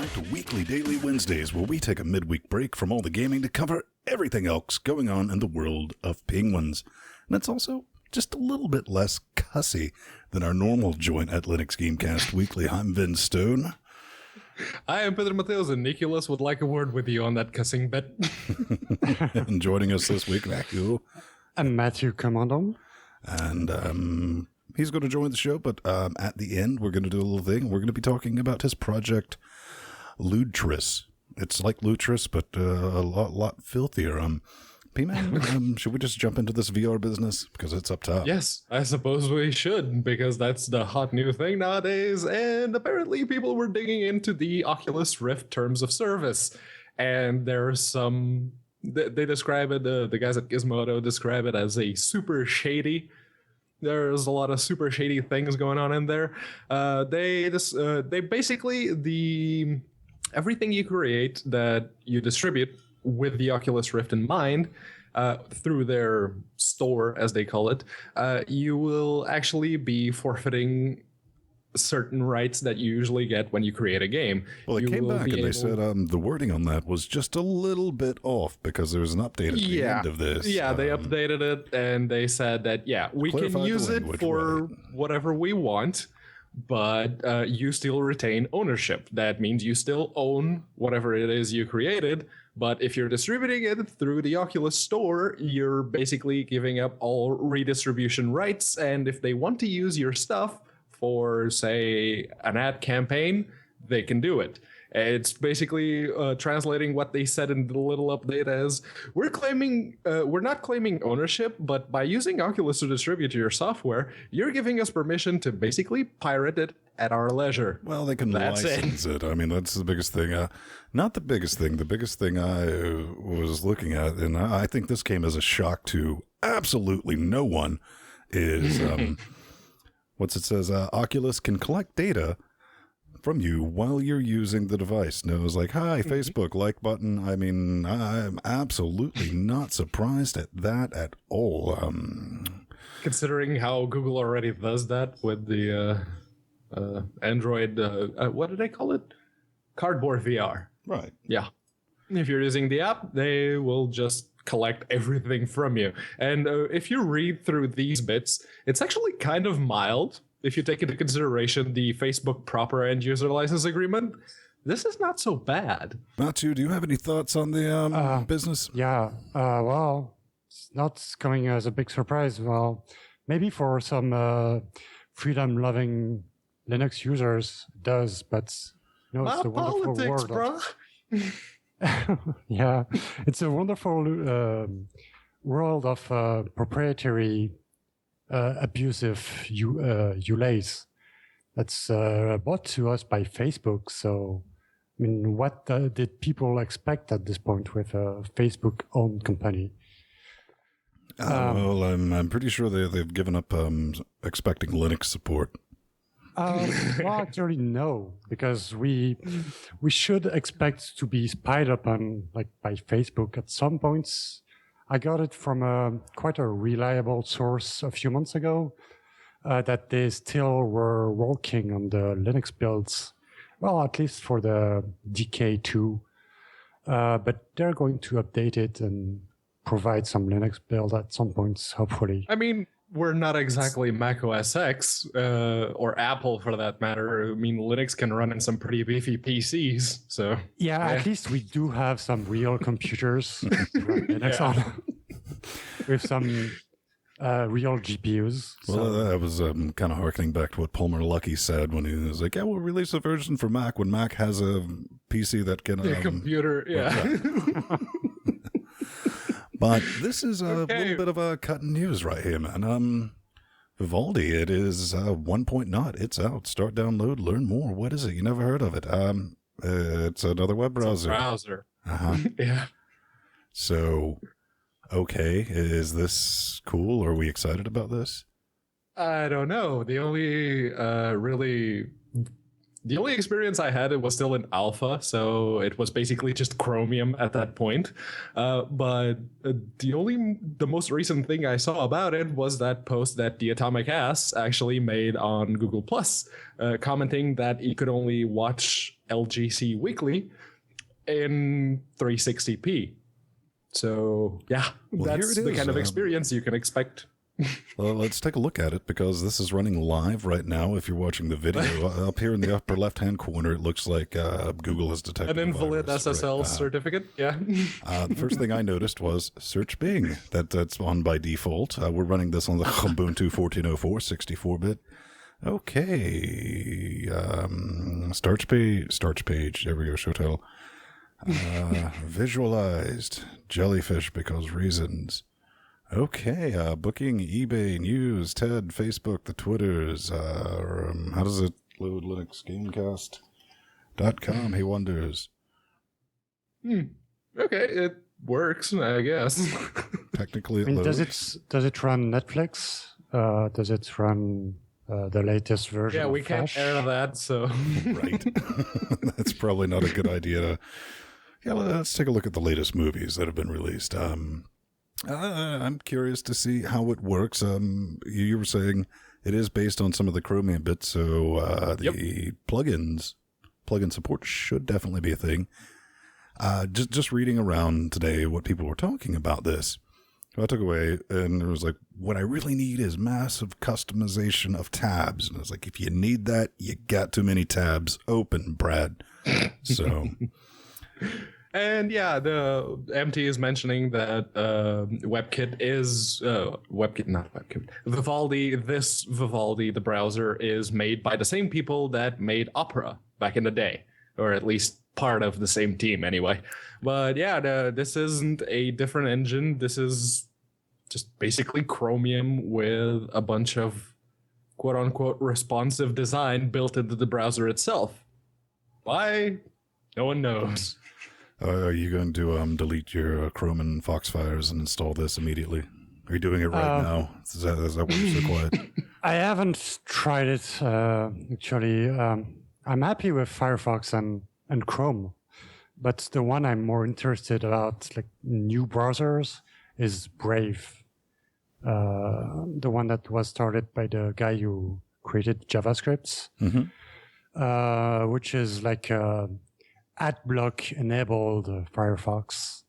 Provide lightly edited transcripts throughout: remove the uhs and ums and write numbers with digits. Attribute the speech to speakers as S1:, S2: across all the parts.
S1: back to Weekly Daily Wednesdays, where we take a midweek break from all the gaming to cover everything else going on in the world of penguins. And it's also just a little bit less cussy than our normal joint at Linux Gamecast Weekly. I'm Vin Stone.
S2: I am Pedro Mateos, and Nicholas would like a word with you on that cussing bit.
S1: And joining us this week, Matthew.
S3: I'm Matthew Commandon.
S1: And he's going to join the show, but at the end, we're going to do a little thing. We're going to be talking about his project, Lutris. It's like Lutris, but a lot filthier. P-Man, should we just jump into this VR business? Because it's up top.
S2: Yes, I suppose we should, because that's the hot new thing nowadays. And apparently people were digging into the Oculus Rift terms of service. And there's some... They describe it, the guys at Gizmodo describe it as a super shady. There's a lot of super shady things going on in there. They basically, everything you create that you distribute with the Oculus Rift in mind, through their store, as they call it, you will actually be forfeiting certain rights that you usually get when you create a game.
S1: Well, they came back and they said the wording on that was just a little bit off because there was an update at the end of this.
S2: Yeah, they updated it and they said that, we can use it for whatever we want, but you still retain ownership. That means you still own whatever it is you created, but if you're distributing it through the Oculus Store, you're basically giving up all redistribution rights, and if they want to use your stuff for, say, an ad campaign, they can do it. It's basically translating what they said in the little update as, we're not claiming ownership, but by using Oculus to distribute your software, you're giving us permission to basically pirate it at our leisure.
S1: Well, they can license it. I mean, that's the biggest thing. Not the biggest thing. The biggest thing I was looking at, and I think this came as a shock to absolutely no one, is... What's it says? Oculus can collect data from you while you're using the device. And it was like, hi, Facebook, like button. I mean, I'm absolutely not surprised at that at all.
S2: Considering how Google already does that with the Android, what do they call it? Cardboard VR.
S1: Right.
S2: Yeah. If you're using the app, they will just collect everything from you. And if you read through these bits, it's actually kind of mild. If you take into consideration the Facebook proper end user license agreement, this is not so bad.
S1: Matthew, do you have any thoughts on the business?
S3: Yeah, well, it's not coming as a big surprise. Well, maybe for some freedom-loving Linux users, it does, but it's the wonderful
S2: politics,
S3: world. Yeah, it's a wonderful world of proprietary abusive ULAs that's brought to us by Facebook. So, I mean, what did people expect at this point with a Facebook-owned company?
S1: Well, I'm pretty sure they've given up expecting Linux support.
S3: Well, actually, no, because we should expect to be spied upon by Facebook at some points. I got it from quite a reliable source a few months ago that they still were working on the Linux builds. Well, at least for the DK2, but they're going to update it and provide some Linux build at some points, hopefully.
S2: I mean, we're not exactly Mac OS X, or Apple for that matter. I mean, Linux can run in some pretty beefy PCs, so...
S3: Yeah, at least we do have some real computers to run Linux on, with some real GPUs.
S1: Well, I was kind of harkening back to what Palmer Luckey said when he was like, we'll release a version for Mac when Mac has a PC that can...
S2: a computer, yeah.
S1: But this is a little bit of a cut in news right here, man. Vivaldi, it is 1.0. It's out. Start, download, learn more. What is it? You never heard of it. It's another web browser. Uh-huh.
S2: Yeah.
S1: So, okay, is this cool? Are we excited about this?
S2: I don't know. The only really The only experience I had, it was still in alpha, so it was basically just Chromium at that point. But the most recent thing I saw about it was that post that the Atomic Ass actually made on Google Plus, commenting that he could only watch LGC Weekly in 360p. So yeah, that's the kind of experience you can expect.
S1: Well, let's take a look at it, because this is running live right now. If you're watching the video, up here in the upper left-hand corner, it looks like Google has detected
S2: an invalid SSL certificate. Yeah.
S1: The first thing I noticed was search Bing. That's on by default. We're running this on the Ubuntu 14.04 64-bit. Okay. Starts page. There we go. Show title. Visualized. Jellyfish because reasons. Okay, booking, eBay, news, TED, Facebook, the Twitters. How does it load? Linux Gamecast.com, he wonders.
S2: Okay, it works, I guess.
S1: Technically,
S3: I mean, does it run Netflix? Does it run the latest version?
S2: Yeah, we
S3: of
S2: can't
S3: Flash?
S2: air that, so
S1: right. That's probably not a good idea. Yeah, let's take a look at the latest movies that have been released. I'm curious to see how it works. You were saying it is based on some of the Chromium bits, so the plugin support should definitely be a thing. Just reading around today what people were talking about this, I took away, and it was like, what I really need is massive customization of tabs. And I was like, if you need that, you got too many tabs open, Brad. So...
S2: And yeah, the MT is mentioning that WebKit is Vivaldi. This Vivaldi, the browser, is made by the same people that made Opera back in the day, or at least part of the same team anyway. But yeah, this isn't a different engine. This is just basically Chromium with a bunch of quote unquote responsive design built into the browser itself. Why? No one knows.
S1: Are you going to delete your Chrome and Foxfires and install this immediately? Are you doing it right now? Is that why you're so quiet?
S3: I haven't tried it, actually. I'm happy with Firefox and Chrome, but the one I'm more interested about, like new browsers, is Brave. The one that was started by the guy who created JavaScript, which is like... AdBlock enabled Firefox.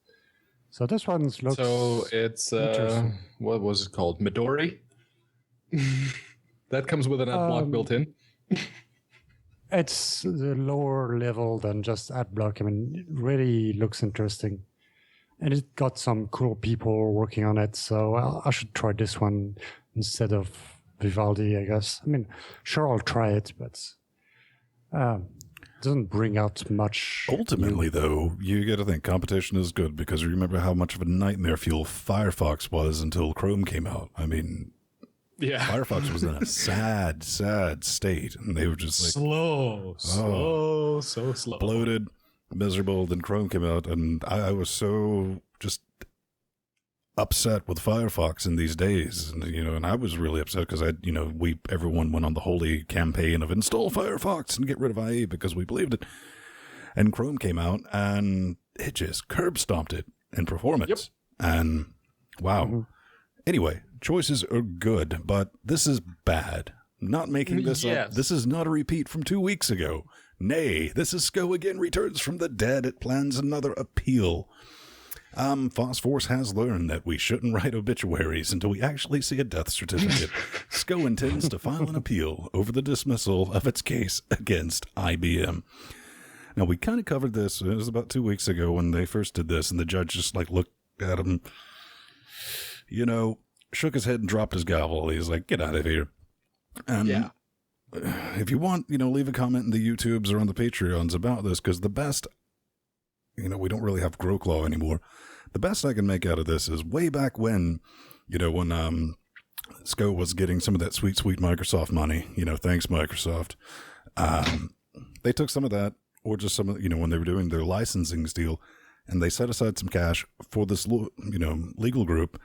S3: So this one looks...
S2: So it's, what was it called? Midori? That comes with an AdBlock built in?
S3: It's the lower level than just AdBlock. I mean, it really looks interesting. And it got some cool people working on it, so I should try this one instead of Vivaldi, I guess. I mean, sure, I'll try it, but... doesn't bring out much.
S1: Ultimately, though, you got to think competition is good, because you remember how much of a nightmare fuel Firefox was until Chrome came out. I mean,
S2: yeah,
S1: Firefox was in a sad state, and they were just like
S2: so slow,
S1: bloated, miserable. Then Chrome came out, and I was so just upset with Firefox in these days, and I was really upset because everyone went on the holy campaign of install Firefox and get rid of IE because we believed it, and Chrome came out and it just curb stomped it in performance. And wow. Anyway, choices are good, but this is bad. Not making this up. This is not a repeat from 2 weeks ago. Nay, this is SCO again returns from the dead. It plans another appeal. Phosphorus has learned that we shouldn't write obituaries until we actually see a death certificate. SCO intends to file an appeal over the dismissal of its case against IBM. Now, we kind of covered this. It was about 2 weeks ago when they first did this, and the judge just looked at him, shook his head and dropped his gavel. He's like, get out of here. And if you want, leave a comment in the YouTubes or on the Patreons about this, because the best... we don't really have Groclaw anymore. The best I can make out of this is way back when, when SCO was getting some of that sweet Microsoft money, thanks Microsoft. They took some of that, or just some of, when they were doing their licensing deal, and they set aside some cash for this, legal group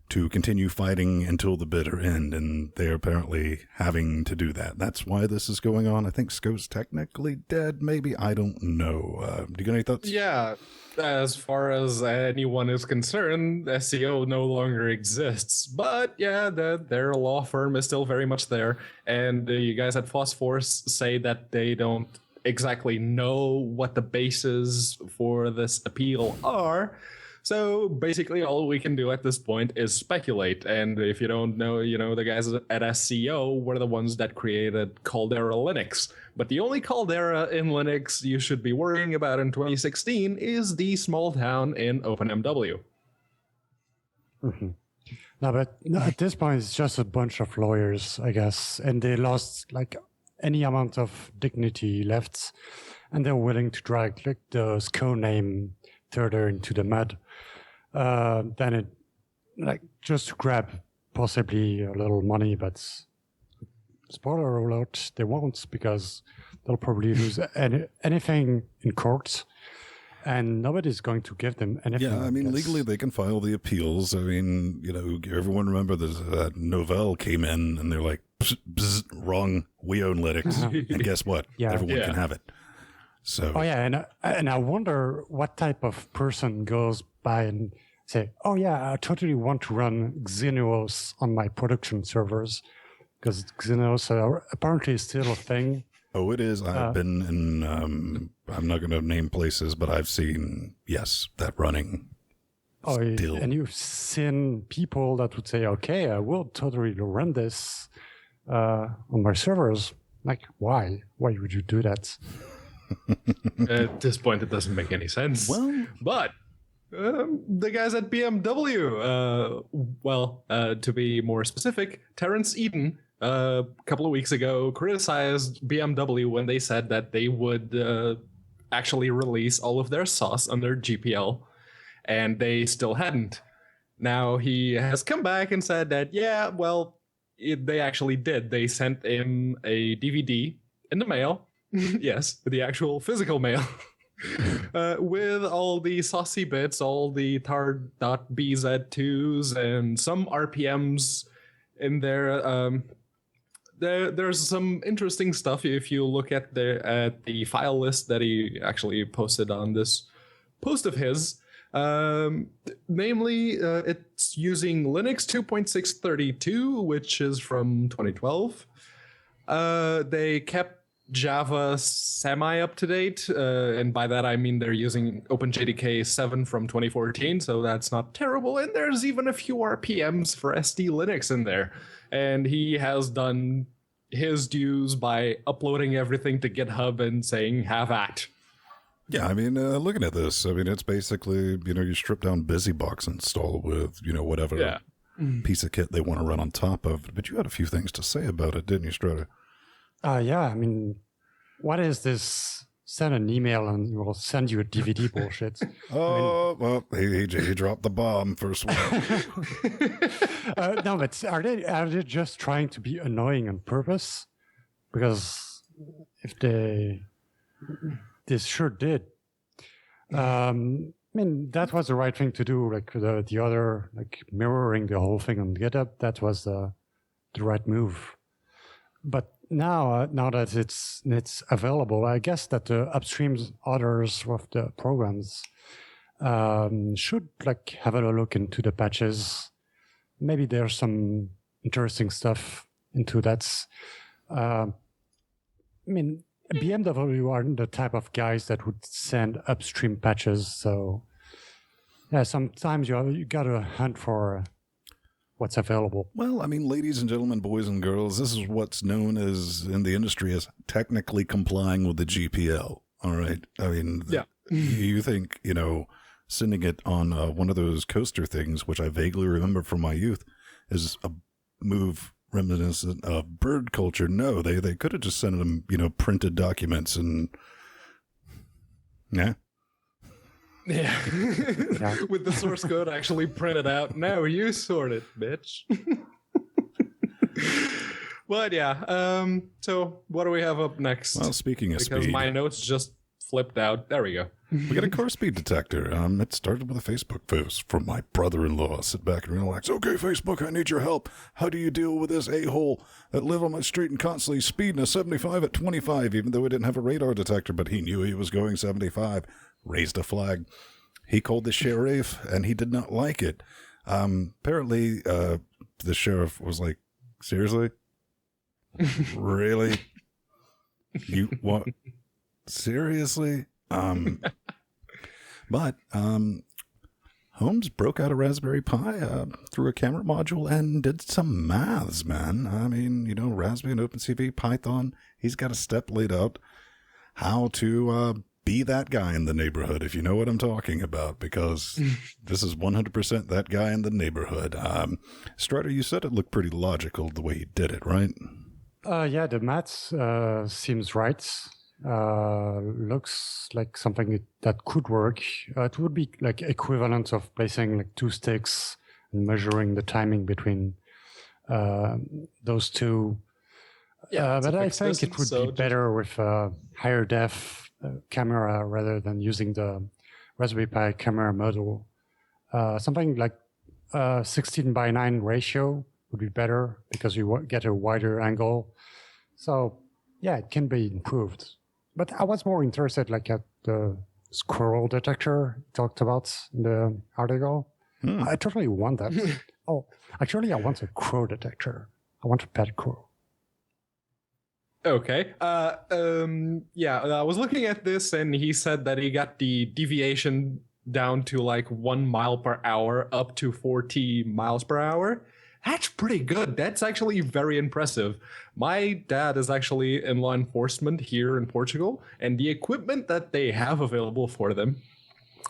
S1: to continue fighting until the bitter end, and they're apparently having to do that. That's why this is going on. I think Sco's technically dead, maybe. I don't know. Do you got any thoughts?
S2: Yeah, as far as anyone is concerned, SEO no longer exists. But yeah, their law firm is still very much there. And you guys at Phosphorus say that they don't exactly know what the bases for this appeal are. So basically all we can do at this point is speculate. And if you don't know, the guys at SCO were the ones that created Caldera Linux. But the only Caldera in Linux you should be worrying about in 2016 is the small town in OpenMW.
S3: Mm-hmm. No, but at this point, it's just a bunch of lawyers, I guess. And they lost any amount of dignity left. And they're willing to drag the SCO name further into the mud. Then it just to grab possibly a little money, but spoiler alert, they won't, because they'll probably lose anything in court, and nobody's going to give them anything.
S1: Yeah, I mean, legally they can file the appeals. I mean, everyone remember that Novell came in and they're like, psst, psst, wrong, we own Linux. And guess what?
S3: Yeah.
S1: Everyone can have it. So.
S3: Oh yeah, and I wonder what type of person goes by and say, "Oh yeah, I totally want to run Xenos on my production servers," because Xenos apparently is still a thing.
S1: Oh, it is. I've been in. I'm not going to name places, but I've seen that running.
S3: Oh,
S1: still.
S3: And you've seen people that would say, "Okay, I will totally run this on my servers." Like, why? Why would you do that?
S2: At this point, it doesn't make any sense.
S1: Well,
S2: but the guys at BMW, to be more specific, Terrence Eden, a couple of weeks ago, criticized BMW when they said that they would actually release all of their sauce under GPL, and they still hadn't. Now he has come back and said that, they actually did. They sent him a DVD in the mail. Yes, the actual physical mail. With all the saucy bits, all the tar.bz2s and some RPMs in there. There's some interesting stuff if you look at the file list that he actually posted on this post of his. Namely, it's using Linux 2.632, which is from 2012. They kept Java semi-up-to-date, and by that I mean they're using OpenJDK 7 from 2014, so that's not terrible, and there's even a few RPMs for SD Linux in there. And he has done his dues by uploading everything to GitHub and saying, have at.
S1: Yeah, I mean, looking at this, I mean, it's basically, you strip down BusyBox install with, whatever piece of kit they want to run on top of. But you had a few things to say about it, didn't you, Strata?
S3: Yeah, I mean, what is this? Send an email and we'll send you a DVD bullshit.
S1: Well, he dropped the bomb first one.
S3: No, but are they just trying to be annoying on purpose? Because if they sure did. I mean, that was the right thing to do. Like the other, mirroring the whole thing on GitHub, that was the right move. But now that it's available, I guess that the upstream orders of the programs should have a look into the patches. Maybe there's some interesting stuff into that. I mean, BMW aren't the type of guys that would send upstream patches. So yeah, sometimes you gotta hunt for what's available.
S1: Well, I mean, ladies and gentlemen, boys and girls, this is what's known as in the industry as technically complying with the GPL. All right. I mean, you think, sending it on one of those coaster things, which I vaguely remember from my youth, is a move reminiscent of bird culture. No, they could have just sent them, printed documents and
S2: Yeah. With the source code actually printed out. Now you sort it, bitch. But yeah, so what do we have up next?
S1: Well, speaking of
S2: because
S1: speed,
S2: my notes just flipped out. There we go.
S1: We got a car speed detector. It started with a Facebook post from my brother-in-law. Sit back and relax. Okay, Facebook, I need your help. How do you deal with this a-hole that live on my street and constantly speeding a 75 at 25, even though it didn't have a radar detector, but he knew he was going 75. Raised a flag. He called the sheriff, and he did not like it. Apparently, the sheriff was like, seriously? Really? You what? Seriously? But Holmes broke out a Raspberry Pi through a camera module and did some maths, man. I mean, Raspberry and OpenCV, Python. He's got a step laid out how to be that guy in the neighborhood, if you know what I'm talking about, because this is 100% that guy in the neighborhood. Strider, you said it looked pretty logical the way he did it, right?
S3: Yeah, the maths seems right. Looks like something that could work. It would be like equivalent of placing like two sticks and measuring the timing between those two.
S2: Yeah,
S3: but I think it would be better with a higher def camera rather than using the Raspberry Pi camera module. Something like 16:9 ratio would be better because you get a wider angle. So yeah, it can be improved. But I was more interested like at the squirrel detector talked about in the article. I totally want that. Oh, actually, I want a crow detector. I want a pet crow.
S2: Okay. Yeah, I was looking at this and he said that he got the deviation down to like 1 mile per hour up to 40 miles per hour. That's pretty good. That's actually very impressive. My dad is actually in law enforcement here in Portugal, and the equipment that they have available for them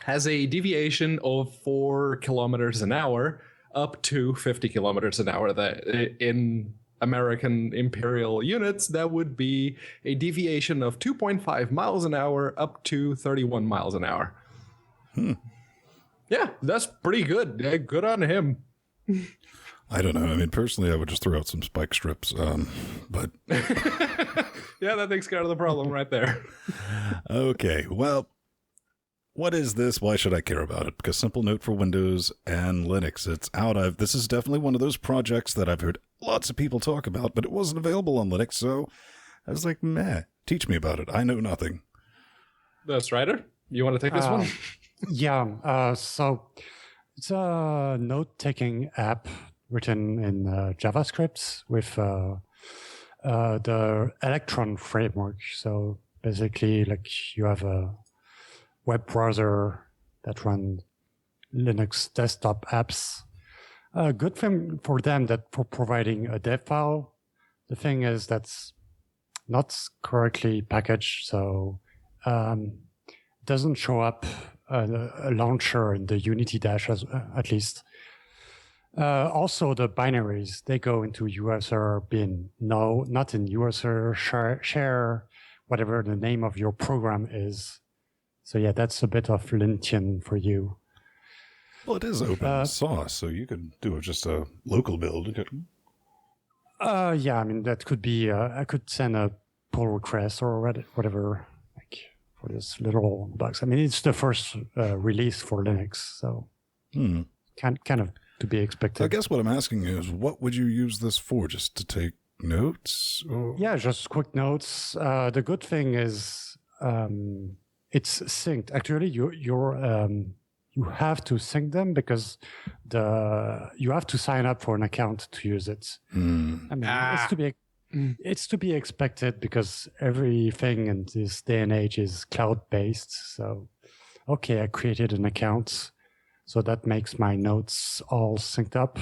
S2: has a deviation of 4 kilometers an hour up to 50 kilometers an hour. That in American imperial units, that would be a deviation of 2.5 miles an hour up to 31 miles an hour. Yeah, that's pretty good. Yeah, good on him.
S1: I don't know. I mean, personally, I would just throw out some spike strips, but...
S2: Yeah, that takes care of the problem right there.
S1: Okay, well, what is this? Why should I care about it? Because simple note for Windows and Linux. It's out. This is definitely one of those projects that I've heard lots of people talk about, but it wasn't available on Linux, so I was like, meh, teach me about it. I know nothing.
S2: That's Ryder. You want to take this one?
S3: Yeah, so it's a note-taking app written in JavaScript with the Electron framework. So basically, like you have a web browser that runs Linux desktop apps. Good thing for them that for providing a dev file. The thing is that's not correctly packaged, so doesn't show up a launcher in the Unity dash at least. Also, the binaries, they go into user bin. No, not in user share, whatever the name of your program is. So yeah, that's a bit of Lintian for you.
S1: Well, it is open source, so you could do just a local build.
S3: Yeah, I mean, that could be, I could send a pull request or whatever, like for this little box. I mean, it's the first release for Linux, so kind of to be expected.
S1: I guess what I'm asking is, what would you use this for? Just to take notes? Or?
S3: Yeah, just quick notes. The good thing is it's synced. Actually, you have to sync them because you have to sign up for an account to use it. I mean, it's to be expected because everything in this day and age is cloud-based. So, okay, I created an account. So that makes my notes all synced up.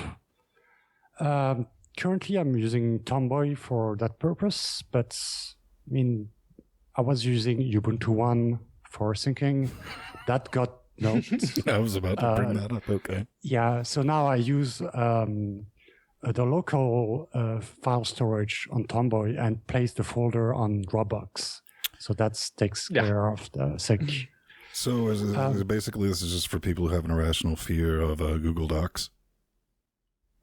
S3: Currently, I'm using Tomboy for that purpose, but I mean, I was using Ubuntu One for syncing. That got noped.
S1: I was about to bring that up. Okay.
S3: Yeah, so now I use the local file storage on Tomboy and place the folder on Dropbox. So that takes care of the sync.
S1: So basically, this is just for people who have an irrational fear of Google Docs?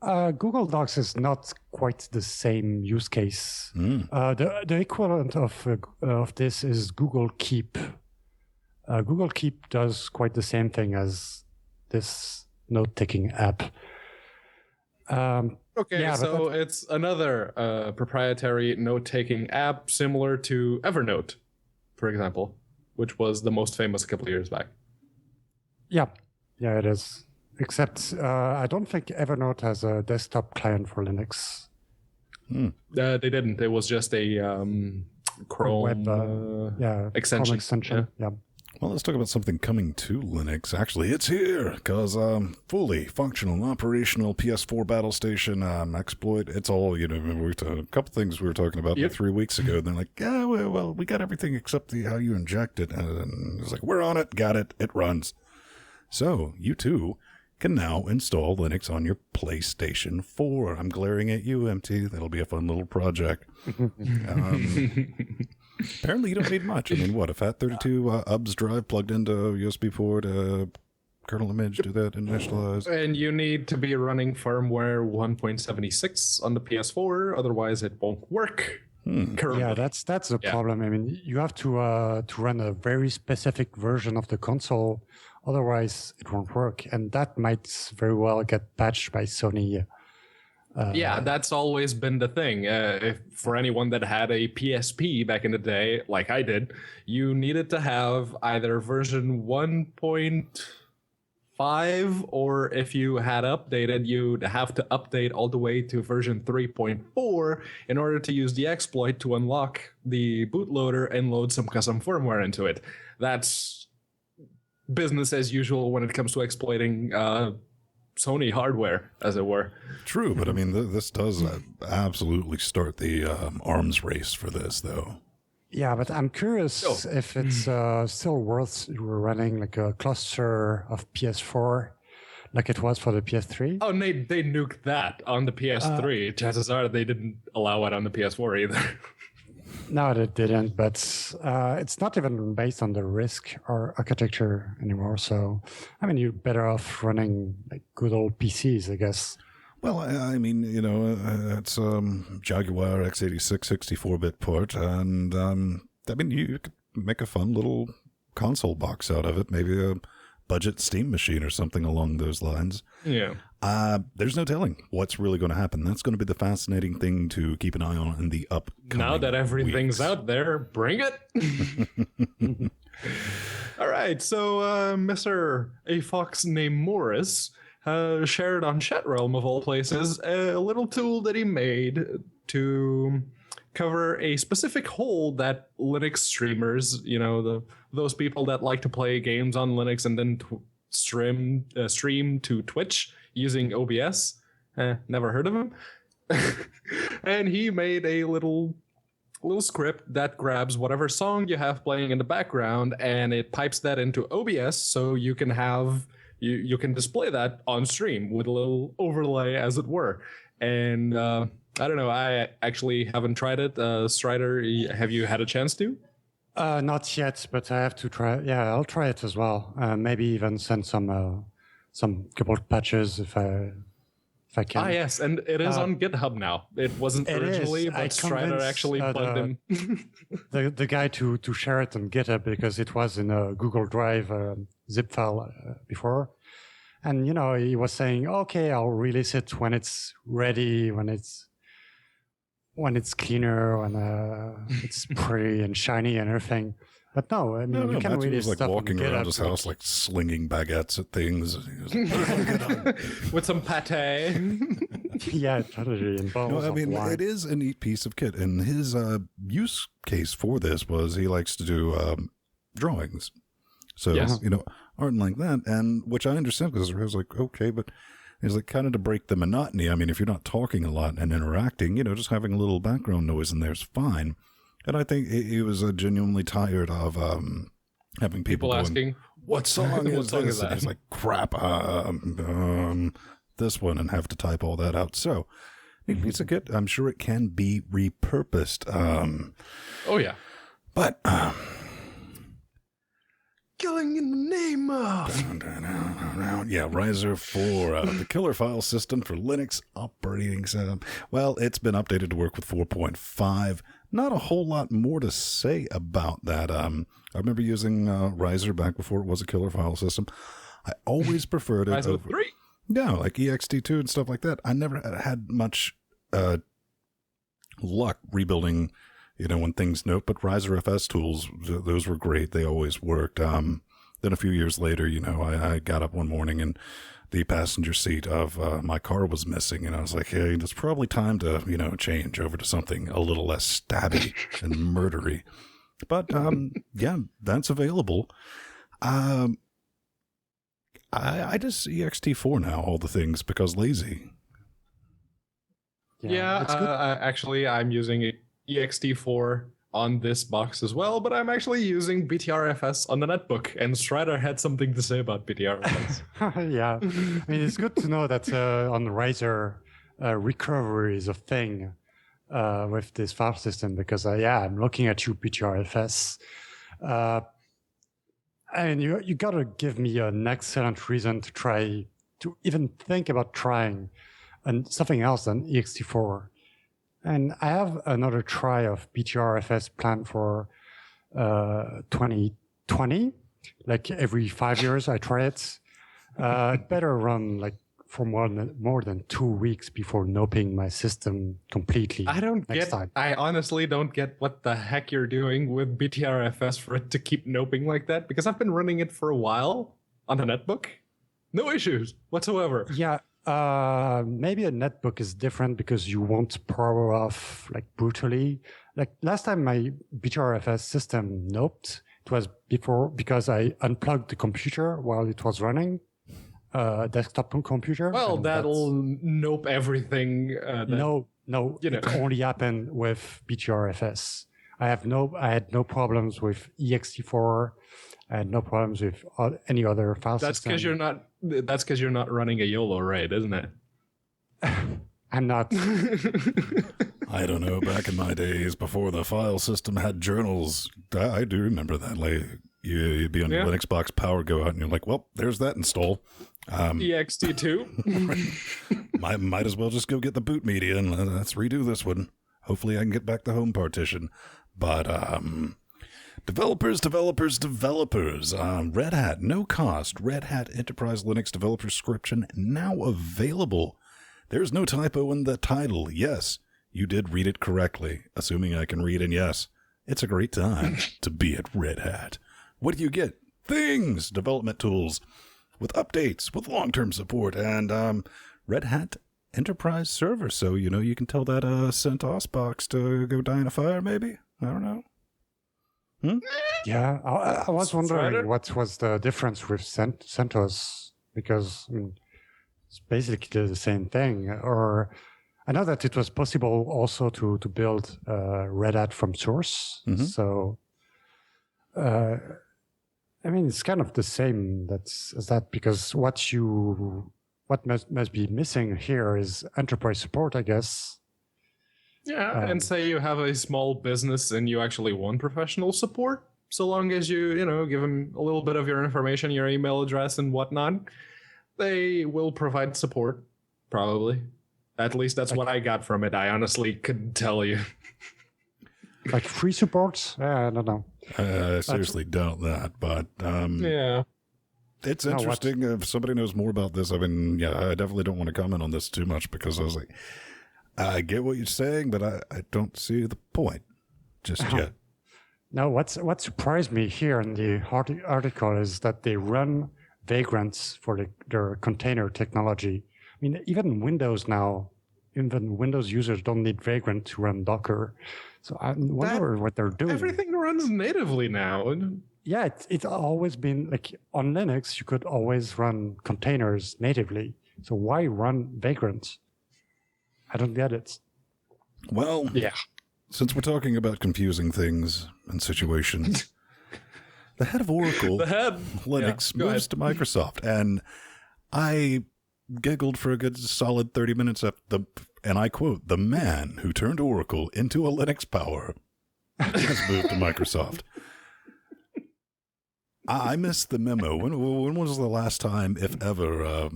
S3: Google Docs is not quite the same use case. The equivalent of this is Google Keep. Google Keep does quite the same thing as this note-taking app.
S2: So it's another proprietary note-taking app similar to Evernote, for example, which was the most famous a couple of years back.
S3: Yeah, it is. Except I don't think Evernote has a desktop client for Linux.
S2: They didn't. It was just a Chrome
S3: web,
S2: extension.
S3: Chrome extension. Yeah.
S1: Well, let's talk about something coming to Linux. Actually, it's here because fully functional, operational PS4 battle station exploit. It's all, remember a couple things we were talking about 3 weeks ago. And they're like, yeah, well, we got everything except how you inject it. And it's like, we're on it, got it, it runs. So you too can now install Linux on your PlayStation 4. I'm glaring at you, MT. That'll be a fun little project. Apparently, you don't need much. I mean, what, a FAT32 UBS drive plugged into USB port, kernel image, do that, initialize?
S2: And you need to be running firmware 1.76 on the PS4, otherwise it won't work.
S3: Yeah, that's the problem. I mean, you have to run a very specific version of the console, otherwise it won't work. And that might very well get patched by Sony.
S2: That's always been the thing. For anyone that had a PSP back in the day, like I did, you needed to have either version 1.5, or if you had updated, you'd have to update all the way to version 3.4 in order to use the exploit to unlock the bootloader and load some custom firmware into it. That's business as usual when it comes to exploiting Sony hardware, as it were.
S1: True, but I mean, this does absolutely start the arms race for this, though.
S3: Yeah, but I'm curious if it's still worth running like a cluster of PS4 like it was for the PS3.
S2: Oh, they nuked that on the PS3. Chances are they didn't allow it on the PS4 either.
S3: No, they didn't, but it's not even based on the RISC or architecture anymore. So, I mean, you're better off running like good old PCs, I guess.
S1: Well, I mean, it's Jaguar x86 64-bit port, and I mean, you could make a fun little console box out of it, maybe a budget Steam machine or something along those lines.
S2: Yeah.
S1: There's no telling what's really going to happen. That's going to be the fascinating thing to keep an eye on in the upcoming
S2: Now that everything's out there, bring it. All right, so Mr. A Fox named Morris shared on Chatrealm, of all places, a little tool that he made to cover a specific hole that Linux streamers, those people that like to play games on Linux and then stream to Twitch using OBS. Never heard of him. And he made a little script that grabs whatever song you have playing in the background and it pipes that into OBS, so you can have you can display that on stream with a little overlay, as it were. And I don't know, I actually haven't tried it. Strider, have you had a chance to?
S3: Not yet, but I have to try. Yeah, I'll try it as well. Maybe even send some couple of patches if I can.
S2: Ah, yes, and it is on GitHub now. It wasn't originally, but Strider actually plugged in.
S3: the guy to share it on GitHub, because it was in a Google Drive zip file before. And, he was saying, okay, I'll release it when it's ready, when it's cleaner, when it's pretty and shiny and everything. But no, I mean, you can't really
S1: was like walking around his house, like slinging baguettes at things.
S2: With some pate.
S3: Yeah, totally.
S1: No, I mean, it is a neat piece of kit. And his use case for this was he likes to do drawings. So, art like that. And which I understand, because I was like, okay, but it's like kind of to break the monotony. I mean, if you're not talking a lot and interacting, just having a little background noise in there is fine. And I think he was genuinely tired of having people
S2: asking,
S1: "What song is this?" And he's like, "Crap, this one," and have to type all that out. So, neat piece of kit. I'm sure it can be repurposed.
S2: Oh yeah,
S1: but
S2: killing in the name of
S1: Riser 4, the killer file system for Linux operating system. Well, it's been updated to work with 4.5. not a whole lot more to say about that. I remember using Riser back before it was a killer file system. I always preferred it
S2: Riser
S1: over
S2: 3?
S1: Yeah, like ext2 and stuff like that. I never had much luck rebuilding, when things but Riser FS tools, those were great. They always worked. Then a few years later, I got up one morning and the passenger seat of my car was missing, and I was like, hey, it's probably time to, change over to something a little less stabby and murdery. But, yeah, that's available. I just ext4 now, all the things, because lazy.
S2: Yeah, actually, I'm using ext4 on this box as well, but I'm actually using BTRFS on the netbook, and Strider had something to say about BTRFS.
S3: Yeah, I mean, it's good to know that on Riser, recovery is a thing with this file system, because, I'm looking at you, BTRFS. I mean, you got to give me an excellent reason to even think about trying something else than ext4. And I have another try of BTRFS planned for 2020. Like every 5 years, I try it. It better run like for more than 2 weeks before noping my system completely.
S2: I honestly don't get what the heck you're doing with BTRFS for it to keep noping like that, because I've been running it for a while on the netbook. No issues whatsoever.
S3: Yeah, maybe a netbook is different because you won't power off like brutally. Like last time my BTRFS system noped, it was because I unplugged the computer while it was running. Desktop computer.
S2: Well, that'll nope everything.
S3: No, it only happened with BTRFS. I had no problems with ext4. I had no problems with any other file system.
S2: That's because you're not running a YOLO RAID, isn't it?
S3: I'm not.
S1: I don't know. Back in my days, before the file system had journals, I do remember that. Like you'd be on your Linux box, power go out, and you're like, "Well, there's that install."
S2: ext2.
S1: Might as well just go get the boot media and let's redo this one. Hopefully, I can get back the home partition. But developers. Red Hat, no cost. Red Hat Enterprise Linux Developer Subscription now available. There's no typo in the title. Yes, you did read it correctly, assuming I can read, and yes, it's a great time to be at Red Hat. What do you get? Things, development tools, with updates, with long-term support, and Red Hat Enterprise Server. So, you can tell that CentOS box to go die in a fire, maybe? I don't know.
S3: Yeah, I was wondering what was the difference with CentOS, because it's basically the same thing. Or I know that it was possible also to build Red Hat from source. Mm-hmm. So, it's kind of the same as that, because what must be missing here is enterprise support, I guess.
S2: Yeah, and say you have a small business and you actually want professional support, so long as you give them a little bit of your information, your email address and whatnot, they will provide support, probably. At least that's what I got from it. I honestly couldn't tell you.
S3: Like free support? I don't know.
S1: I seriously doubt that, but
S2: yeah.
S1: It's interesting. If somebody knows more about this, I definitely don't want to comment on this too much, because I was like, I get what you're saying, but I don't see the point just yet.
S3: Now, what surprised me here in the article is that they run Vagrants for their container technology. I mean, even Windows users don't need Vagrant to run Docker. So I wonder what they're doing.
S2: Everything runs natively now.
S3: Yeah, it's always been like on Linux, you could always run containers natively. So why run Vagrant? I don't get it.
S1: Well, yeah. Since we're talking about confusing things and situations, the head of Oracle Linux moves to Microsoft, and I giggled for a good solid 30 minutes and I quote, "The man who turned Oracle into a Linux power has moved to Microsoft." I missed the memo. When was the last time, if ever, I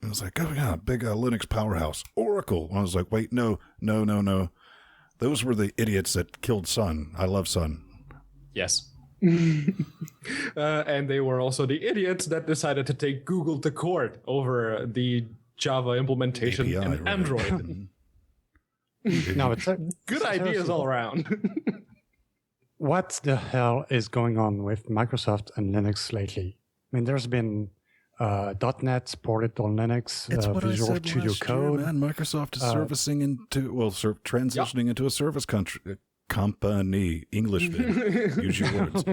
S1: was like, oh yeah, big Linux powerhouse, Oracle. And I was like, wait, no. Those were the idiots that killed Sun. I love Sun.
S2: Yes. And they were also the idiots that decided to take Google to court over the Java implementation
S1: API,
S2: in
S1: right.
S2: Android.
S3: No, it's
S2: Good ideas all around.
S3: What the hell is going on with Microsoft and Linux lately? I mean, there's been .NET ported on Linux,
S1: It's what
S3: Visual
S1: I said
S3: Studio
S1: last
S3: Code.
S1: year, man. Microsoft is servicing into, transitioning into a service company. English bit. Use your words.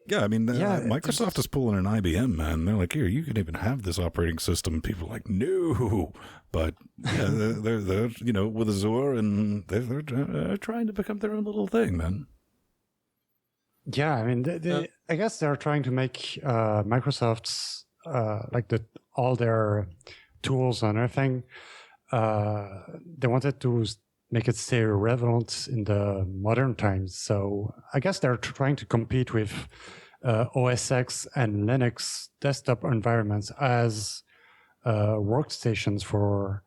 S1: Yeah, I mean, Microsoft is pulling an IBM, man. They're like, here, you can even have this operating system. People are like, no. But yeah, they're with Azure, and they're trying to become their own little thing, man.
S3: Yeah, I mean, I guess they're trying to make Microsoft's all their tools and everything. They wanted to make it stay relevant in the modern times. So I guess they're trying to compete with OS X and Linux desktop environments as workstations for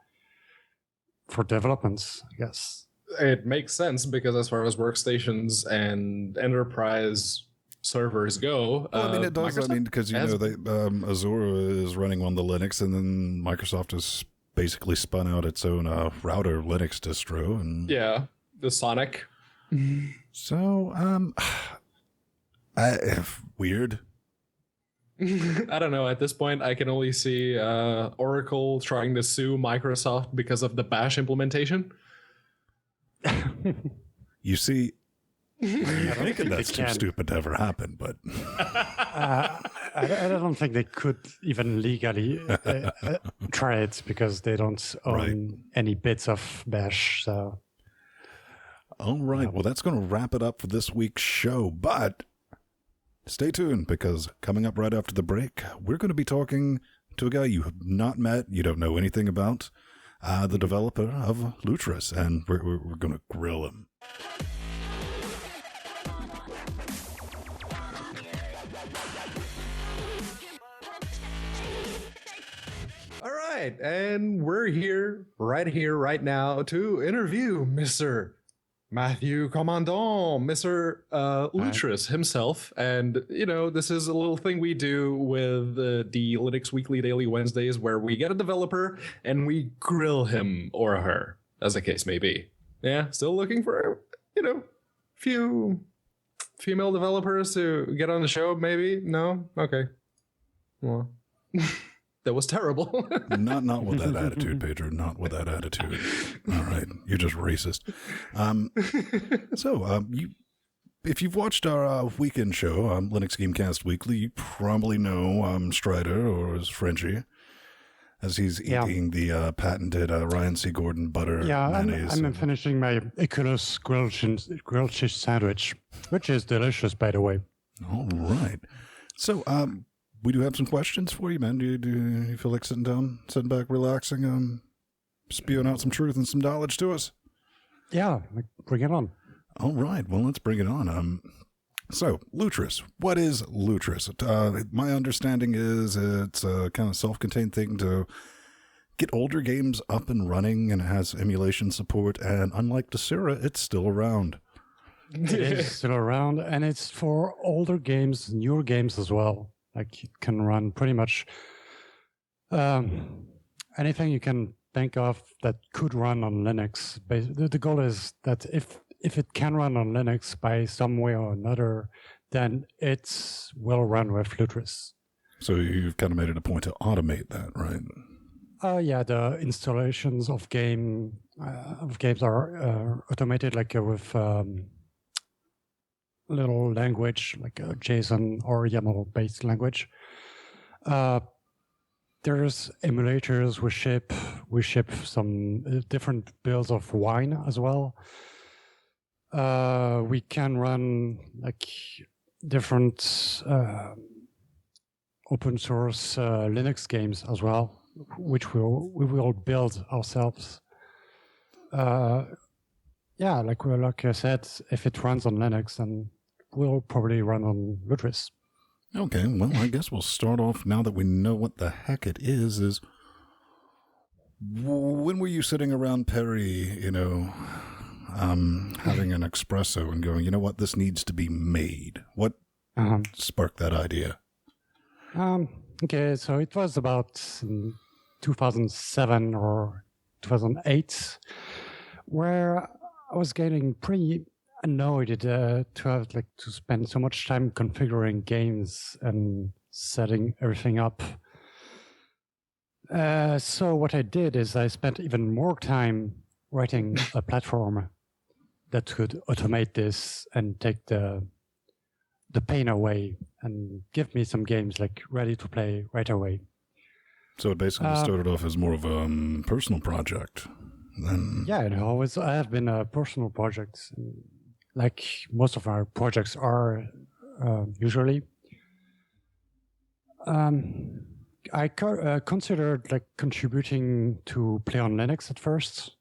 S3: developments, I guess.
S2: It makes sense because as far as workstations and enterprise servers go,
S1: well, I mean, it does.
S2: Microsoft
S1: because Azure is running on the Linux, and then Microsoft has basically spun out its own router Linux distro, and
S2: the Sonic.
S1: So, weird.
S2: I don't know. At this point, I can only see Oracle trying to sue Microsoft because of the Bash implementation.
S1: You see, you're thinking that's too stupid to ever happen, but
S3: I don't think they could even legally try it because they don't own any bits of Bash. So,
S1: all right. Well, that's going to wrap it up for this week's show. But stay tuned, because coming up right after the break, we're going to be talking to a guy you have not met, you don't know anything about, the developer of Lutris, and we're going to grill him.
S2: All right, and we're here, right now, to interview Mr. Matthew Commandant, Mr. Lutris himself. And, this is a little thing we do with the Linux Weekly Daily Wednesdays, where we get a developer and we grill him or her, as the case may be. Yeah, still looking for, few female developers to get on the show, maybe? No? Okay. Well... That was terrible.
S1: Not with that attitude, Pedro. Not with that attitude. All right, you're just racist. If you've watched our weekend show, Linux Gamecast Weekly, you probably know Strider, or as Frenchie, as he's eating the patented Ryan C. Gordon butter mayonnaise.
S3: I'm finishing my Oculus grilled cheese sandwich, which is delicious, by the way.
S1: All right. So, we do have some questions for you, man. Do you feel like sitting back, relaxing, spewing out some truth and some knowledge to us?
S3: Yeah, bring it on.
S1: All right, well, let's bring it on. So, Lutris. What is Lutris? My understanding is it's a kind of self-contained thing to get older games up and running, and it has emulation support, and unlike Desira, it's still around.
S3: It is still around, and it's for older games, newer games as well. Like, it can run pretty much anything you can think of that could run on Linux. The goal is that if it can run on Linux by some way or another, then it will run with Lutris.
S1: So you've kind of made it a point to automate that, right?
S3: Yeah, the installations of games are automated, like with little language, like a JSON or YAML-based language. There's emulators we ship. We ship some different builds of wine as well. We can run like different open source Linux games as well, which we will build ourselves. Yeah, like I said, if it runs on Linux, then we'll probably run on Lutris.
S1: Okay, well, I guess we'll start off, now that we know what the heck it is When were you sitting around Perry, having an espresso and going, you know what, this needs to be made? What sparked that idea?
S3: Okay, so it was about 2007 or 2008, where I was getting pretty annoyed to have to spend so much time configuring games and setting everything up. So what I did is I spent even more time writing a platform that could automate this and take the pain away and give me some games ready to play right away.
S1: So it basically started off as more of a personal project.
S3: Yeah, it always have been a personal project, like most of our projects are usually. I considered contributing to Play on Linux at first,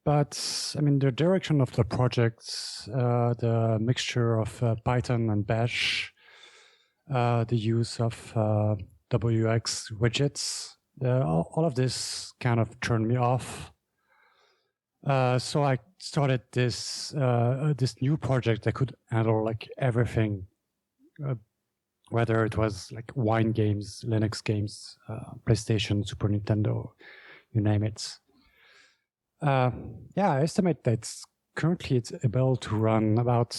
S3: but I mean the direction of the projects, the mixture of Python and Bash, the use of WX widgets, all of this kind of turned me off. So I started this new project that could handle everything. Whether it was wine games, Linux games, PlayStation, Super Nintendo, you name it. I estimate that currently it's able to run about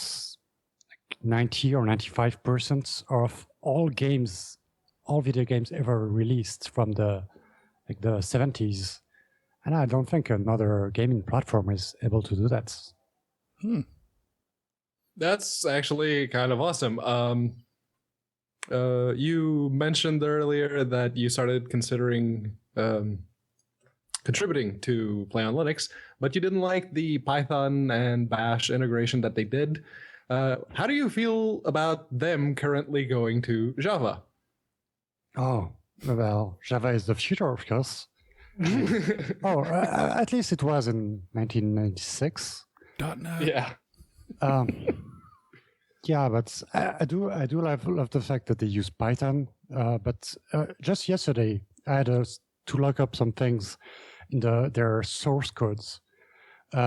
S3: 90 or 95% of all games, all video games ever released from the 70s. And I don't think another gaming platform is able to do that.
S2: That's actually kind of awesome. You mentioned earlier that you started considering contributing to Play on Linux, but you didn't like the Python and Bash integration that they did. How do you feel about them currently going to Java?
S3: Oh, well, Java is the future, of course. At least it was in 1996.
S1: .NET.
S2: Yeah.
S3: Yeah, but I do love the fact that they use Python. But just yesterday, I had to look up some things in their source codes. When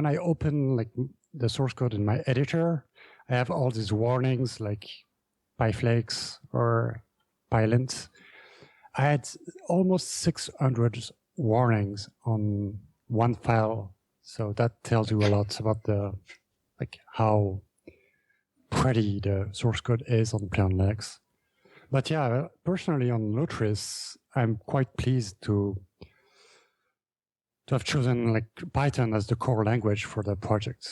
S3: I open the source code in my editor, I have all these warnings like PyFlakes or PyLint. I had almost 600 warnings on one file, so that tells you a lot about how pretty the source code is on Play on Linux. But yeah, personally on Lutris, I'm quite pleased to have chosen Python as the core language for the project.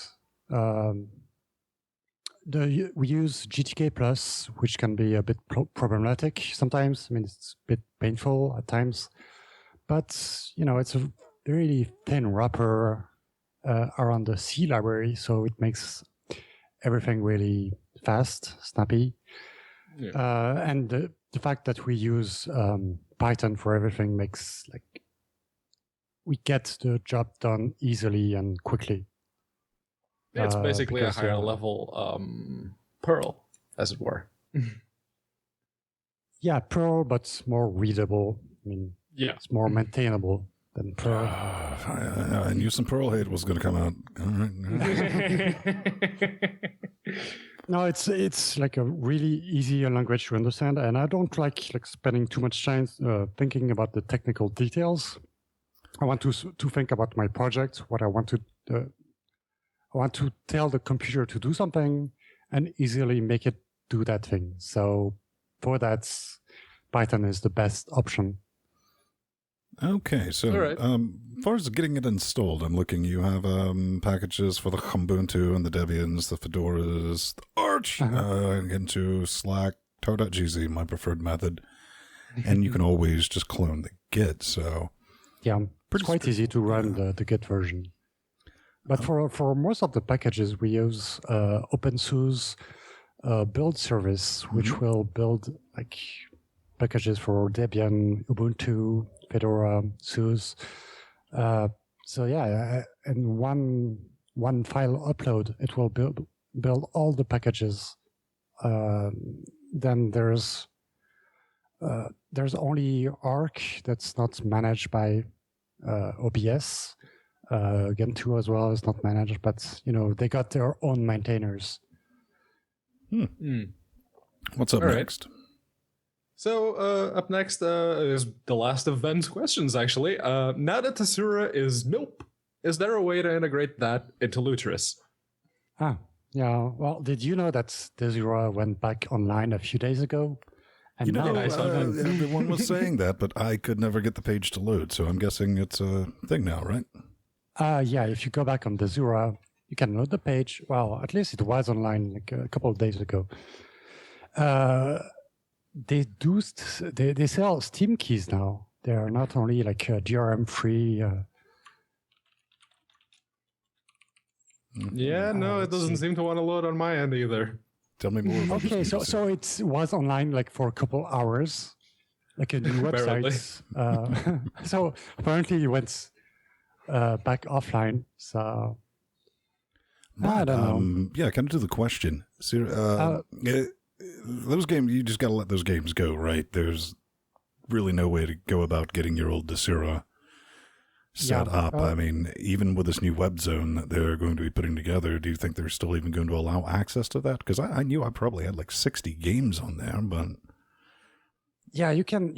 S3: We use GTK+, which can be a bit problematic sometimes. I mean, it's a bit painful at times, but it's a really thin wrapper around the C library, so it makes everything really fast, snappy. Yeah. And the fact that we use Python for everything makes we get the job done easily and quickly.
S2: It's basically a higher level Perl, as it were.
S3: Yeah, Perl, but more readable. I mean, yeah, it's more maintainable than Perl.
S1: I knew some Perl hate was going to come out.
S3: No, it's a really easy language to understand, and I don't like spending too much time thinking about the technical details. I want to think about my project, what I want to. I want to tell the computer to do something and easily make it do that thing. So for that, Python is the best option.
S1: Okay, so
S2: right.
S1: As far as getting it installed, I'm looking, you have packages for the Ubuntu and the Debians, the Fedoras, the Arch, into Slack, Tor.gz, my preferred method. And you can always just clone the Git, so...
S3: Yeah, it's quite easy to run the Git version. But for most of the packages, we use OpenSUSE build service, which will build packages for Debian, Ubuntu, Fedora, SUSE. So yeah, and one file upload, it will build all the packages. Then there's there's only Arc that's not managed by OBS. Game 2 as well is not managed, but they got their own maintainers.
S1: What's up next?
S2: So up next is the last of Ben's questions, actually. Now that Tessura is Nope, is there a way to integrate that into Lutris?
S3: Yeah. Well, did you know that Tessura went back online a few days ago? And
S1: everyone was saying that, but I could never get the page to load, so I'm guessing it's a thing now, right?
S3: Yeah, if you go back on Tessura, you can load the page. Well, at least it was online like a couple of days ago. They sell Steam keys now. They are not only like DRM free.
S2: It doesn't seem to want to load on my end either.
S1: Tell me more.
S3: Okay, so it was online like for a couple hours, like a new website. So apparently it went back offline. So I don't know.
S1: Yeah, kind of to the question. So, those games, you just got to let those games go, right? There's really no way to go about getting your old Tessura set up. I mean, even with this new web zone that they're going to be putting together, do you think they're still even going to allow access to that? Because I knew I probably had like 60 games on there, but...
S3: Yeah, you can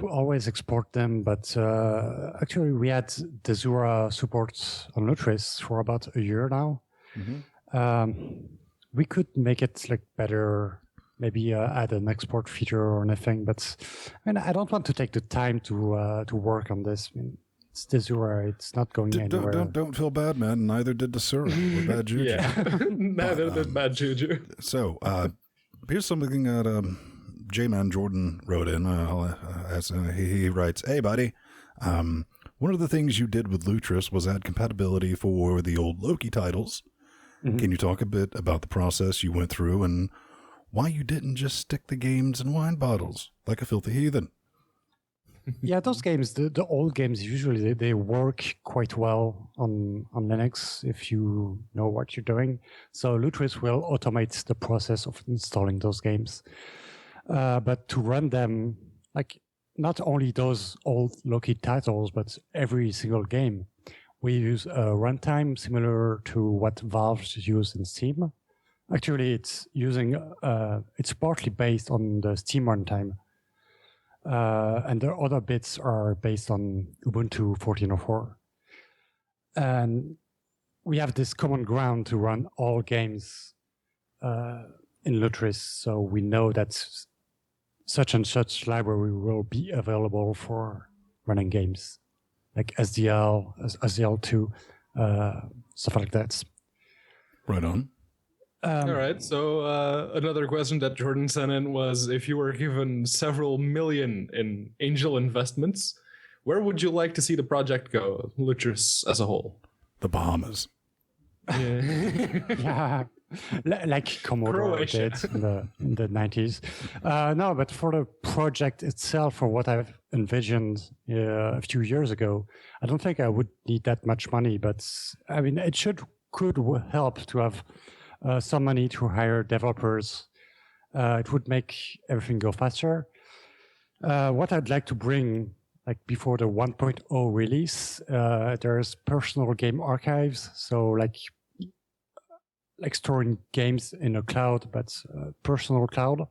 S3: always export them, but actually we had Tessura support on Lutris for about a year now. We could make it like better, maybe add an export feature or anything, but I mean, I don't want to take the time to work on this. I mean, it's Tessura, it's not going anywhere.
S1: Don't feel bad, man. Neither did Tessura. We're bad juju.
S2: Yeah, neither did bad juju.
S1: So here's something that J-Man Jordan wrote in. He writes, "Hey, buddy, one of the things you did with Lutris was add compatibility for the old Loki titles. Can you talk a bit about the process you went through and why you didn't just stick the games in wine bottles like a filthy heathen?"
S3: Yeah, those games, the old games, usually they work quite well on Linux if you know what you're doing. So Lutris will automate the process of installing those games. But to run them, like not only those old Loki titles, but every single game, we use a runtime similar to what Valve use in Steam. Actually, it's partly based on the Steam runtime. And the other bits are based on Ubuntu 14.04. And we have this common ground to run all games in Lutris, so we know that such and such library will be available for running games, like SDL, SDL2, stuff like that.
S1: Right on.
S2: All right, so another question that Jordan sent in was, if you were given several million in angel investments, where would you like to see the project go, Lutris as a whole?
S1: The Bahamas.
S3: Yeah, like Commodore did in the 90s. No, but for the project itself, for what I've envisioned a few years ago, I don't think I would need that much money, but I mean, it could help to have some money to hire developers. It would make everything go faster. What I'd like to bring, like before the 1.0 release, there's personal game archives. So like storing games in a cloud, but personal cloud.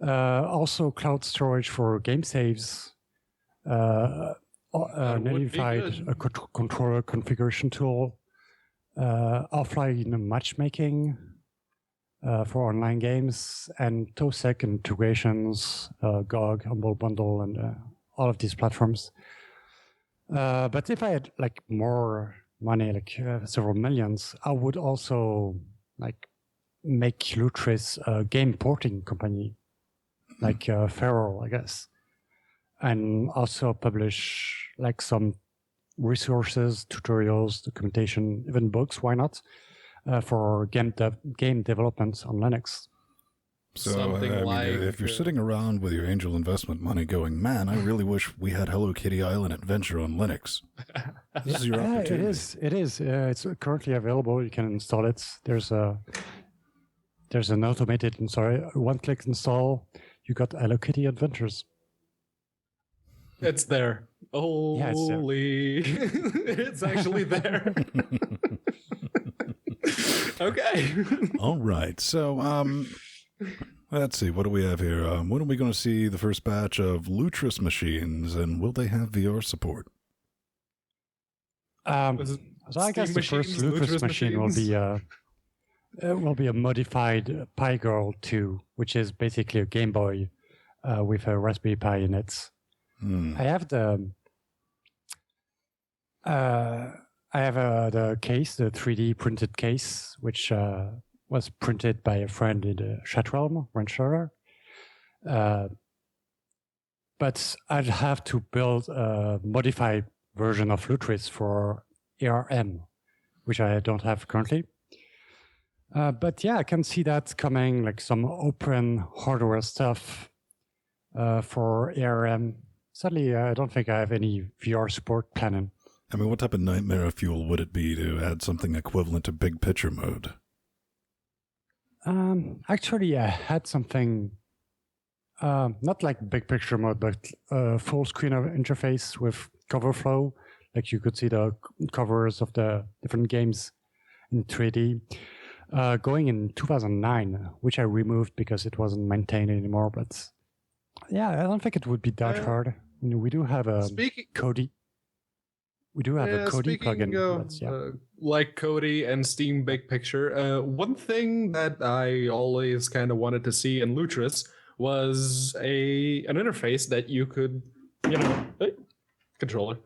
S3: Also cloud storage for game saves. Unified controller configuration tool. Offline matchmaking for online games, and TOSEC integrations, GOG, Humble Bundle, and all of these platforms. But if I had like more money, like several millions, I would also like make Lutris a game porting company, like Feral, I guess, and also publish like some resources, tutorials, documentation, even books, why not, for game development on Linux.
S1: So, if you're sitting around with your angel investment money going, man, I really wish we had Hello Kitty Island Adventure on Linux. This is your opportunity.
S3: It is. It's currently available. You can install it. There's an automated one-click install. you got Hello Kitty Adventures.
S2: It's there. Holy.
S3: Yeah,
S2: it's actually there. Okay.
S1: All right. So, let's see. What do we have here? When are we going to see the first batch of Lutris machines, and will they have VR support?
S3: So I guess the first Lutris machine will be a modified Pi Girl 2, which is basically a Game Boy with a Raspberry Pi in it. I have the case, the 3D printed case, which was printed by a friend in the chat realm, Rancher. But I'd have to build a modified version of Lutris for ARM, which I don't have currently. But yeah, I can see that coming, like some open hardware stuff for ARM. Sadly, I don't think I have any VR support planning.
S1: I mean, what type of nightmare fuel would it be to add something equivalent to big picture mode?
S3: Actually, I had something, not like big picture mode, but full screen of interface with cover flow. Like you could see the covers of the different games in 3D. Going in 2009, which I removed because it wasn't maintained anymore. But yeah, I don't think it would be that hard. You know, we do have a Kodi. We do have a Kodi plugin.
S2: Like Kodi and Steam Big Picture. One thing that I always kind of wanted to see in Lutris was an interface that you could, controller.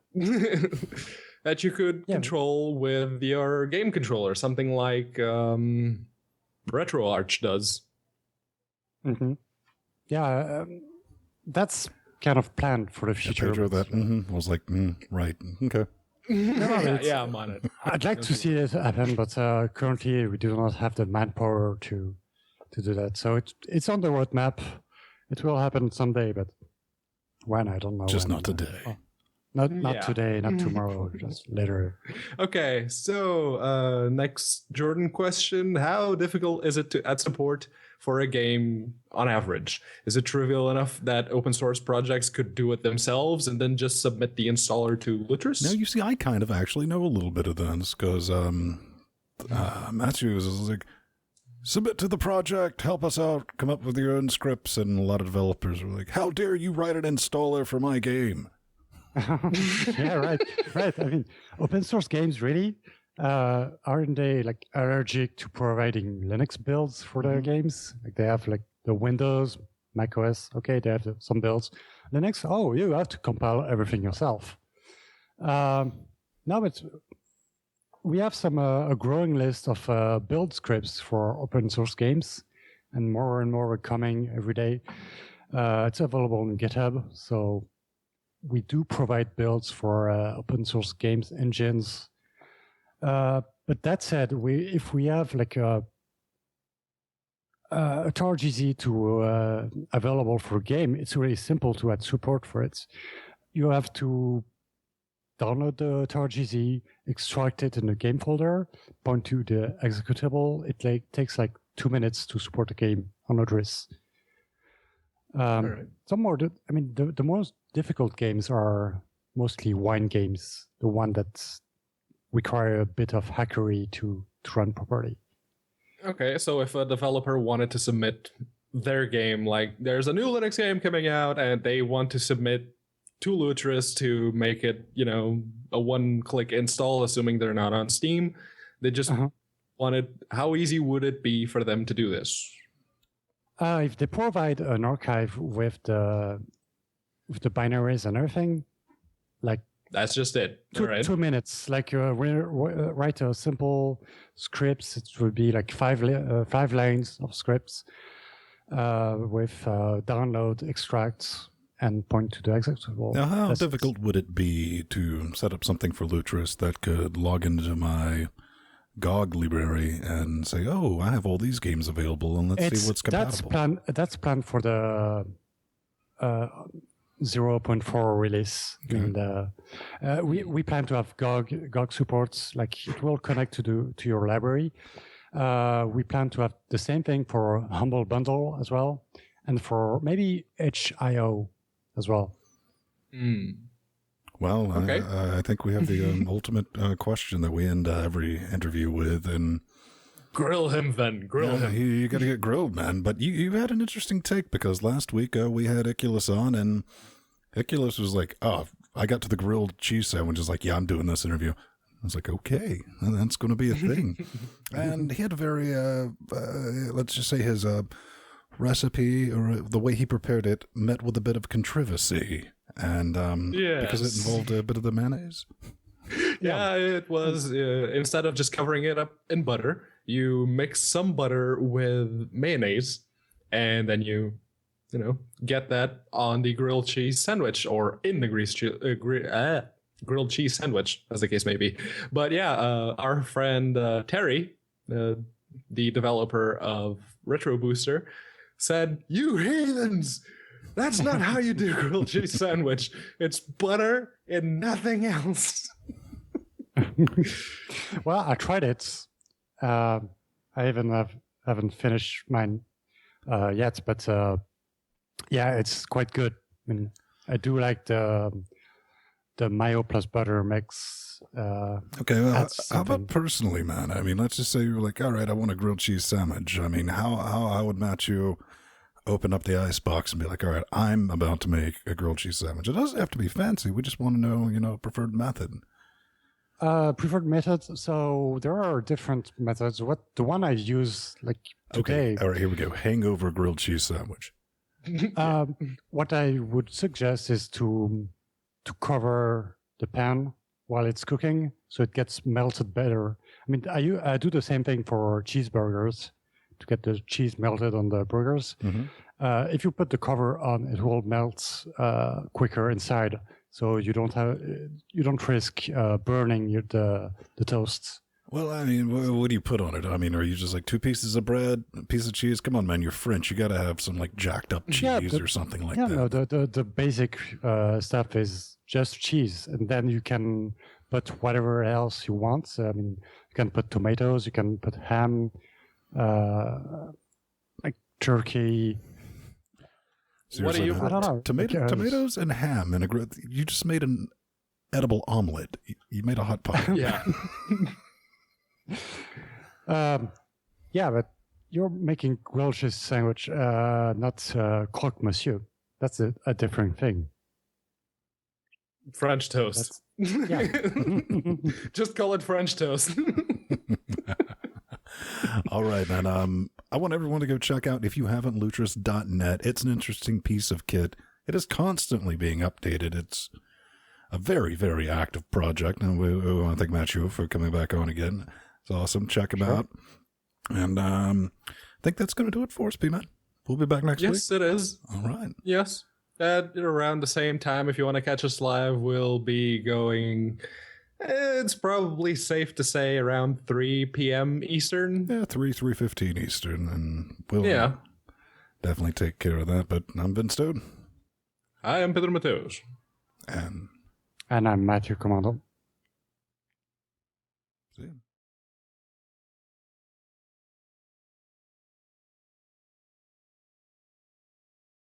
S2: that you could control with your game controller, something like RetroArch does.
S3: Mm-hmm. Yeah, that's kind of planned for the future.
S1: Pedro, that I was like, right, okay.
S2: Yeah, I'm on it.
S3: I'd like to see it happen, but currently we do not have the manpower to do that. So it's on the roadmap. It will happen someday, but when, I don't know.
S1: Just not today.
S3: Not today, not tomorrow, just later.
S2: Okay, so next Jordan question. How difficult is it to add support for a game on average? Is it trivial enough that open source projects could do it themselves and then just submit the installer to Lutris?
S1: No, you see, I kind of actually know a little bit of this because Matthews is like, submit to the project, help us out, come up with your own scripts, and a lot of developers are like, how dare you write an installer for my game?
S3: Yeah, right. I mean, open source games really aren't they like allergic to providing Linux builds for their games? Like they have like the Windows, Mac OS. Okay, they have some builds. Linux, oh, you have to compile everything yourself. No, but we have a growing list of build scripts for open source games, and more are coming every day. It's available on GitHub, so we do provide builds for open source games engines. But that said, if we have like a TarGZ to available for a game, it's really simple to add support for it. You have to download the TarGZ, extract it in the game folder, point to the executable. It takes like 2 minutes to support a game on Lutris. The most difficult games are mostly wine games, the one that require a bit of hackery to run properly.
S2: Okay, so if a developer wanted to submit their game, like there's a new Linux game coming out and they want to submit to Lutris to make it, a one-click install, assuming they're not on Steam, they just wanted, how easy would it be for them to do this?
S3: If they provide an archive with the binaries and everything, like
S2: that's just it.
S3: 2 minutes. Like write a simple scripts. It would be like five lines of scripts with download, extract, and point to the executable.
S1: Now, how difficult would it be to set up something for Lutris that could log into my GOG library and say, oh, I have all these games available and let's see what's compatible?
S3: That's planned for the 0.4 release. Okay. And we plan to have GOG supports, like it will connect to your library. We plan to have the same thing for Humble Bundle as well. and for maybe HIO as well.
S1: Well,
S2: Okay.
S1: I think we have the ultimate question that we end every interview with, and
S2: Grill him then. Grill him.
S1: You got to get grilled, man. But you had an interesting take, because last week we had Oculus on, and Oculus was like, "Oh, I got to the grilled cheese sandwich." Is like, "Yeah, I'm doing this interview." I was like, "Okay, that's going to be a thing." And he had a very, let's just say his recipe, or the way he prepared it, met with a bit of controversy, and because it involved a bit of the mayonnaise.
S2: Yeah, it was, instead of just covering it up in butter, you mix some butter with mayonnaise, and then you get that on the grilled cheese sandwich, or in the grilled cheese sandwich, as the case may be. But yeah, our friend Terry, the developer of Retro Booster, said, "You heathens! That's not how you do grilled cheese sandwich. It's butter and nothing else."
S3: Well, I tried it. I haven't finished mine yet, but yeah, it's quite good. I mean, I do like the mayo plus butter mix.
S1: Okay, well, how about personally, man? I mean, let's just say you're like, all right, I want a grilled cheese sandwich. I mean, how I would match you open up the ice box and be like, all right, I'm about to make a grilled cheese sandwich. It doesn't have to be fancy. We just want to know, preferred method.
S3: Preferred methods. So there are different methods. The one I use like today.
S1: Okay, all right, here we go. Hangover grilled cheese sandwich.
S3: What I would suggest is to cover the pan while it's cooking, so it gets melted better. I mean, I do the same thing for cheeseburgers to get the cheese melted on the burgers.
S1: Mm-hmm.
S3: If you put the cover on, it will melt quicker inside, so you don't risk burning the toast.
S1: Well, I mean, what do you put on it? I mean, are you just like 2 pieces of bread, a piece of cheese? Come on, man, you're French. You got to have some like jacked up cheese or something like that.
S3: No, the basic stuff is just cheese, and then you can put whatever else you want. So, I mean, you can put tomatoes, you can put ham, like turkey.
S1: Seriously,
S2: what do you?
S3: I don't know.
S1: Tomatoes and ham and you just made an edible omelet. You made a hot pot.
S2: Yeah.
S3: Yeah, but you're making grilled cheese sandwich, not croque monsieur. That's a different thing.
S2: French toast.
S3: Yeah.
S2: Just call it French toast.
S1: All right, man. I want everyone to go check out, if you haven't, Lutris.net. It's an interesting piece of kit. It is constantly being updated. It's a very, very active project, and we want to thank Matthew for coming back on again. It's awesome. Check him out. And I think that's going to do it for us, P-Man. We'll be back next week.
S2: Yes, it is.
S1: All right.
S2: Yes. At around the same time, if you want to catch us live, we'll be going... It's probably safe to say around 3 p.m. Eastern.
S1: Yeah, 3:15 Eastern, and we'll definitely take care of that. But I'm Vince Stone.
S2: I am Pedro Mateos.
S1: And
S3: I'm Matthew Commando.
S1: see you.